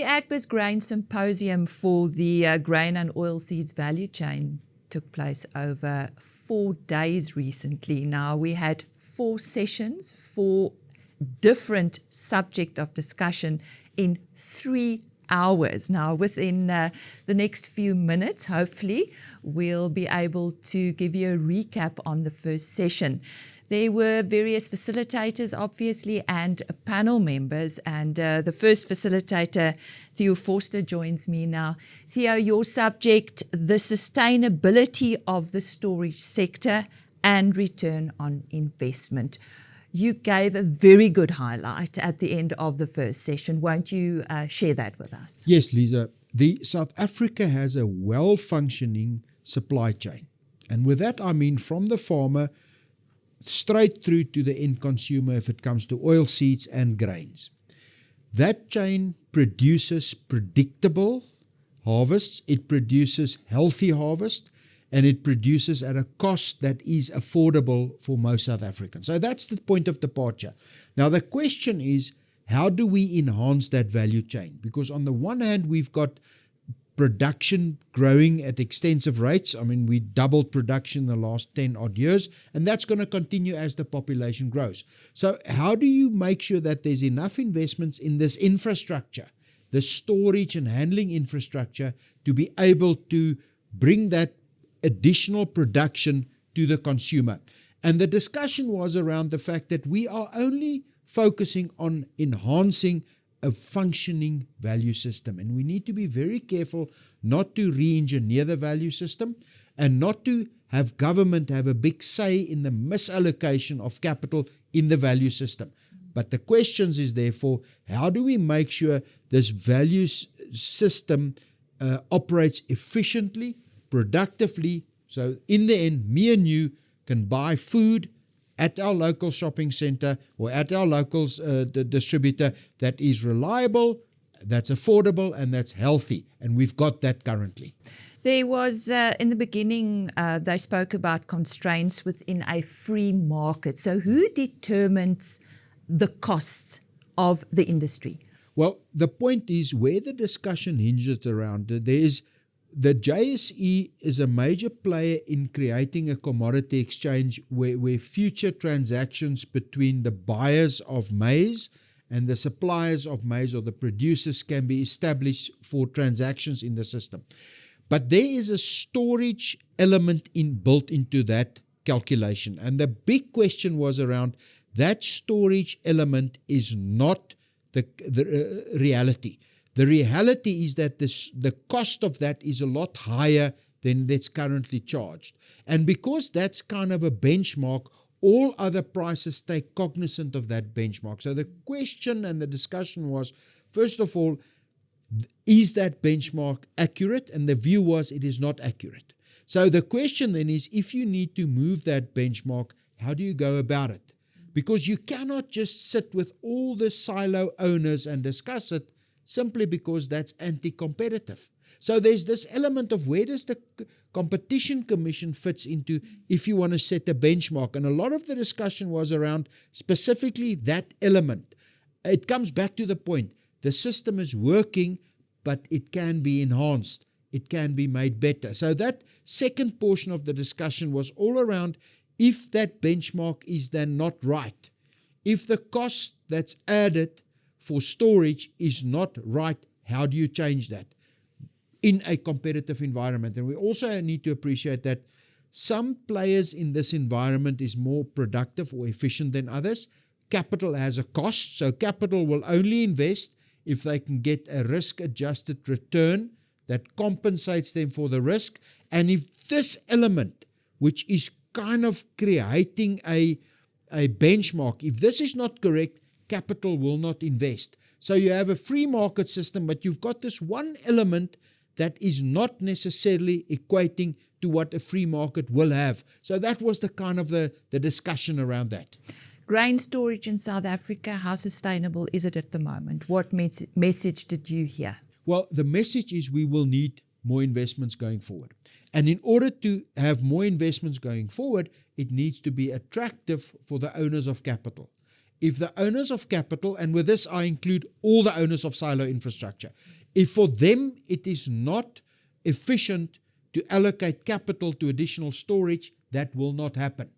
Agbiz Grain Symposium for the grain and oilseeds value chain took place over 4 days recently. Now, we had 4 sessions, 4 different subject of discussion in 3 hours. Now, within the next few minutes, hopefully, we'll be able to give you a recap on the first session. There were various facilitators, obviously, and panel members. And the first facilitator, Theo Forster, joins me now. Theo, your subject, the sustainability of the storage sector and return on investment. You gave a very good highlight at the end of the first session. Won't you share that with us? Yes, Lisa. South Africa has a well-functioning supply chain. And with that, I mean from the farmer straight through to the end consumer if it comes to oilseeds and grains. That chain produces predictable harvests, it produces healthy harvest, and it produces at a cost that is affordable for most South Africans. So that's the point of departure. Now the question is, how do we enhance that value chain? Because on the one hand, we've got production growing at extensive rates. I mean, we doubled production in the last 10 odd years, and that's going to continue as the population grows. So how do you make sure that there's enough investments in this infrastructure, the storage and handling infrastructure, to be able to bring that additional production to the consumer? And the discussion was around the fact that we are only focusing on enhancing a functioning value system. And we need to be very careful not to re-engineer the value system and not to have government have a big say in the misallocation of capital in the value system. But the question is therefore, how do we make sure this value system operates efficiently, productively, so in the end, me and you can buy food at our local shopping center or at our local distributor that is reliable, that's affordable, and that's healthy. And we've got that currently. There was, in the beginning, they spoke about constraints within a free market. So who determines the costs of the industry? Well, the point is where the discussion hinges around, the JSE is a major player in creating a commodity exchange where future transactions between the buyers of maize and the suppliers of maize or the producers can be established for transactions in the system. But there is a storage element built into that calculation. And the big question was around that storage element is not the reality. The reality is that the cost of that is a lot higher than that's currently charged. And because that's kind of a benchmark, all other prices take cognizant of that benchmark. So the question and the discussion was, first of all, is that benchmark accurate? And the view was it is not accurate. So the question then is, if you need to move that benchmark, how do you go about it? Because you cannot just sit with all the silo owners and discuss it simply because that's anti-competitive. So there's this element of where does the Competition Commission fits into if you want to set a benchmark. And a lot of the discussion was around specifically that element. It comes back to the point, the system is working, but it can be enhanced. It can be made better. So that second portion of the discussion was all around if that benchmark is then not right, if the cost that's added for storage is not right, how do you change that in a competitive environment? And we also need to appreciate that some players in this environment is more productive or efficient than others. Capital has a cost, so capital will only invest if they can get a risk-adjusted return that compensates them for the risk. And if this element, which is kind of creating a benchmark, if this is not correct, capital will not invest. So you have a free market system, but you've got this one element that is not necessarily equating to what a free market will have. So that was the kind of the discussion around that. Grain storage in South Africa, how sustainable is it at the moment? What message did you hear? Well, the message is we will need more investments going forward. And in order to have more investments going forward, it needs to be attractive for the owners of capital. if the owners of capital, and with this I include all the owners of silo infrastructure, if for them it is not efficient to allocate capital to additional storage, that will not happen.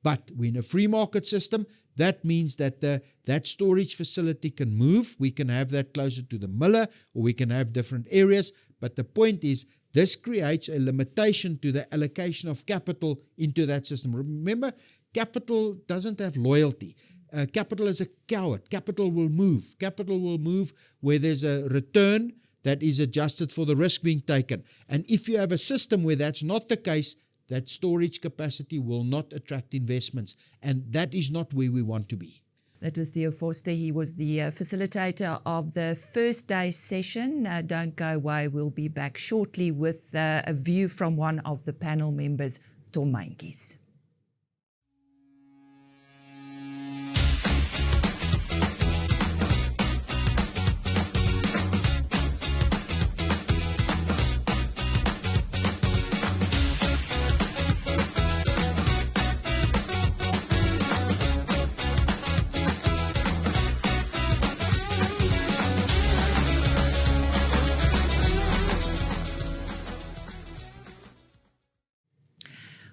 But we're in a free market system. That means that that storage facility can move. We can have that closer to the miller, or we can have different areas. But the point is, this creates a limitation to the allocation of capital into that system. Remember, capital doesn't have loyalty. Capital is a coward. Capital will move. Capital will move where there's a return that is adjusted for the risk being taken. And if you have a system where that's not the case, that storage capacity will not attract investments. And that is not where we want to be. That was Theo Forster. He was the facilitator of the first day session. Don't go away. We'll be back shortly with a view from one of the panel members, Tom Maintjies.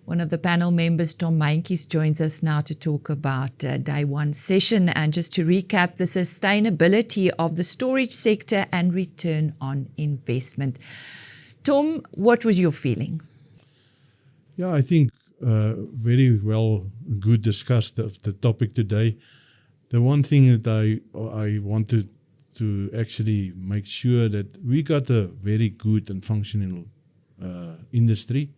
One of the panel members, Tom Maintjies, joins us now to talk about day one session. And just to recap, the sustainability of the storage sector and return on investment. Tom, what was your feeling? Yeah, I think very well, good discussed of the topic today. The one thing that I wanted to actually make sure that we got a very good and functional industry.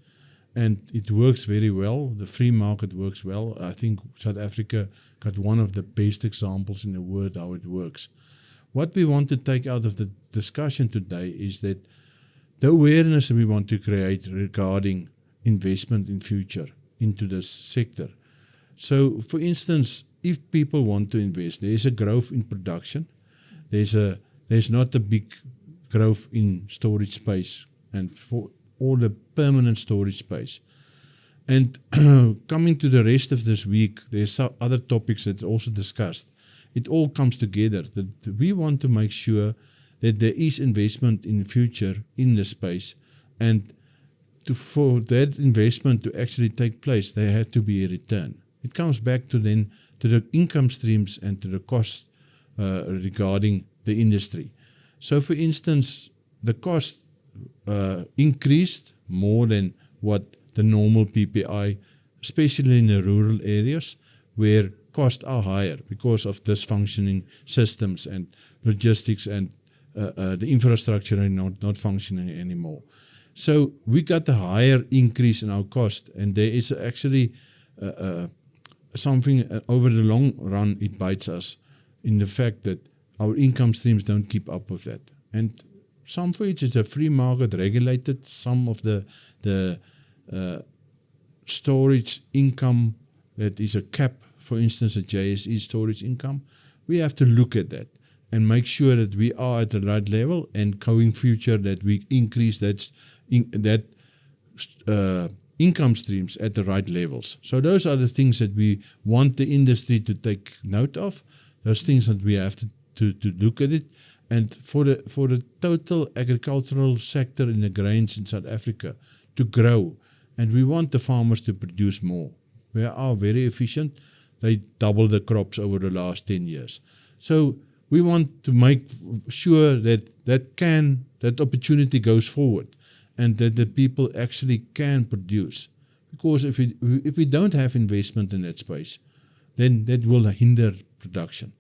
And it works very well. The free market works well. I think South Africa got one of the best examples in the world how it works. What we want to take out of the discussion today is that the awareness we want to create regarding investment in future into this sector. So, for instance, if people want to invest, there is a growth in production. There's not a big growth in storage space, and for all the permanent storage space. And coming to the rest of this week, there's some other topics that are also discussed. It all comes together that we want to make sure that there is investment in the future in the space, and for that investment to actually take place, there had to be a return. It comes back to the income streams and to the costs regarding the industry. So, for instance, the cost increased more than what the normal PPI, especially in the rural areas where costs are higher because of dysfunctioning systems and logistics, and the infrastructure are not functioning anymore. So we got a higher increase in our cost, and there is actually something over the long run, it bites us in the fact that our income streams don't keep up with that. And some for it is a free market regulated. Some of the storage income that is a cap, for instance, a JSE storage income, we have to look at that and make sure that we are at the right level, and going future that we increase that income streams at the right levels. So those are the things that we want the industry to take note of. Those things that we have to look at it. And for the total agricultural sector in the grains in South Africa to grow, and we want the farmers to produce more. We are very efficient. They doubled the crops over the last 10 years. So we want to make sure that opportunity goes forward, and that the people actually can produce. Because if we don't have investment in that space, then that will hinder production.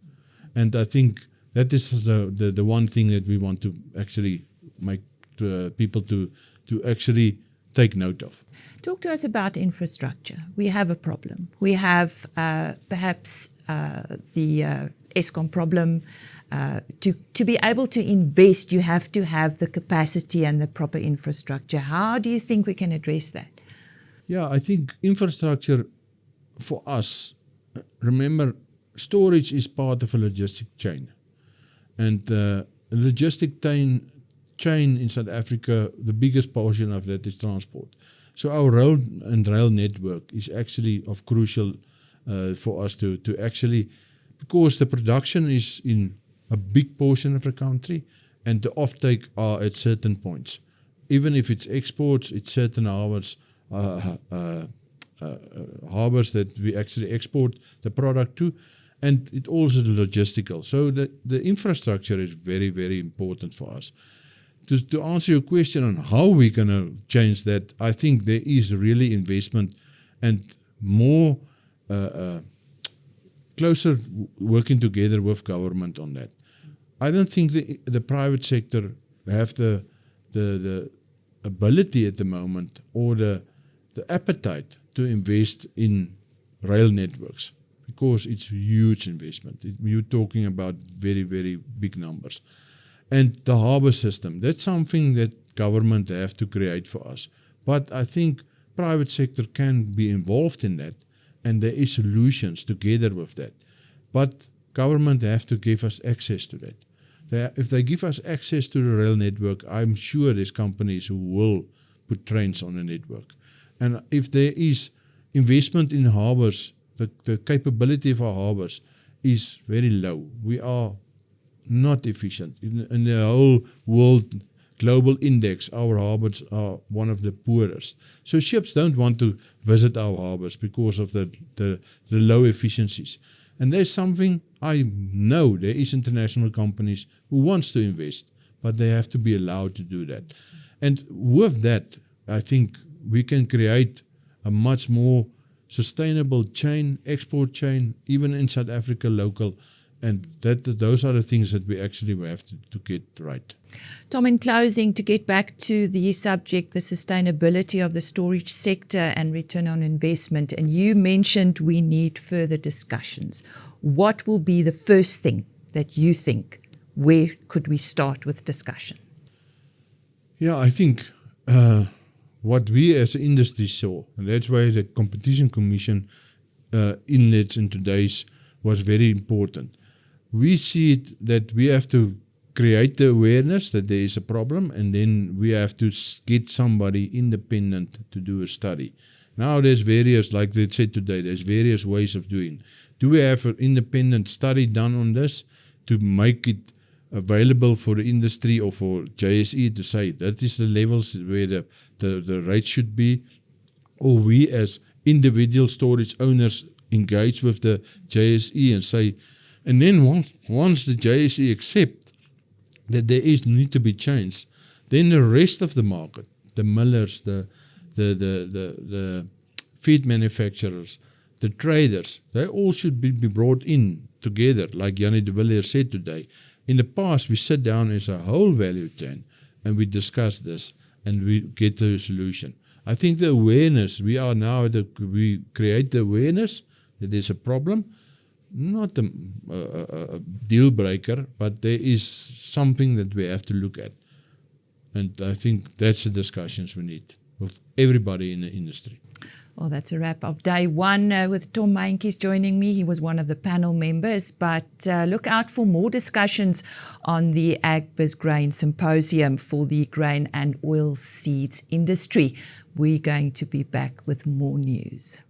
And I think that is the one thing that we want to actually make people to actually take note of. Talk to us about infrastructure. We have a problem. We have perhaps the Eskom problem. To be able to invest, you have to have the capacity and the proper infrastructure. How do you think we can address that? Yeah, I think infrastructure for us, remember, storage is part of a logistic chain. And the logistic chain in South Africa, the biggest portion of that is transport. So our road and rail network is actually of crucial for us to actually, because the production is in a big portion of the country and the offtake are at certain points. Even if it's exports, it's certain harbors that we actually export the product to, and it also the logistical. So the infrastructure is very, very important for us. To answer your question on how we're going to change that, I think there is really investment and more closer working together with government on that. I don't think the private sector have the ability at the moment or the appetite to invest in rail networks because it's huge investment. You're talking about very, very big numbers. And the harbour system, that's something that government have to create for us. But I think private sector can be involved in that, and there is solutions together with that. But government have to give us access to that. If they give us access to the rail network, I'm sure there's companies who will put trains on the network. And if there is investment in harbours, the capability of our harbours is very low. We are not efficient. In the whole world global index, our harbours are one of the poorest. So ships don't want to visit our harbours because of the low efficiencies. And there's something I know there is international companies who wants to invest, but they have to be allowed to do that. And with that, I think we can create a much more sustainable chain, export chain, even in South Africa local. And those are the things that we actually have to get right. Tom, in closing, to get back to the subject, the sustainability of the storage sector and return on investment, and you mentioned we need further discussions. What will be the first thing that you think, where could we start with discussion? Yeah, I think what we as an industry saw, and that's why the Competition Commission inlets in today's was very important. We see it that we have to create the awareness that there is a problem, and then we have to get somebody independent to do a study. Now there's various, like they said today, there's various ways of doing. Do we have an independent study done on this to make it available for the industry or for JSE to say that is the levels where the rate should be? Or we as individual storage owners engage with the JSE and say, and then once the JSE accept that there is need to be change, then the rest of the market, the millers, the feed manufacturers, the traders, they all should be brought in together, like Jannie de Villiers said today. In the past, we sat down as a whole value chain and we discuss this and we get to a solution. I think the awareness, we create the awareness that there's a problem, not a deal breaker, but there is something that we have to look at. And I think that's the discussions we need with everybody in the industry. Well, that's a wrap of day one with Tom Meintjes joining me. He was one of the panel members, but look out for more discussions on the Agbiz Grain Symposium for the grain and oilseeds industry. We're going to be back with more news.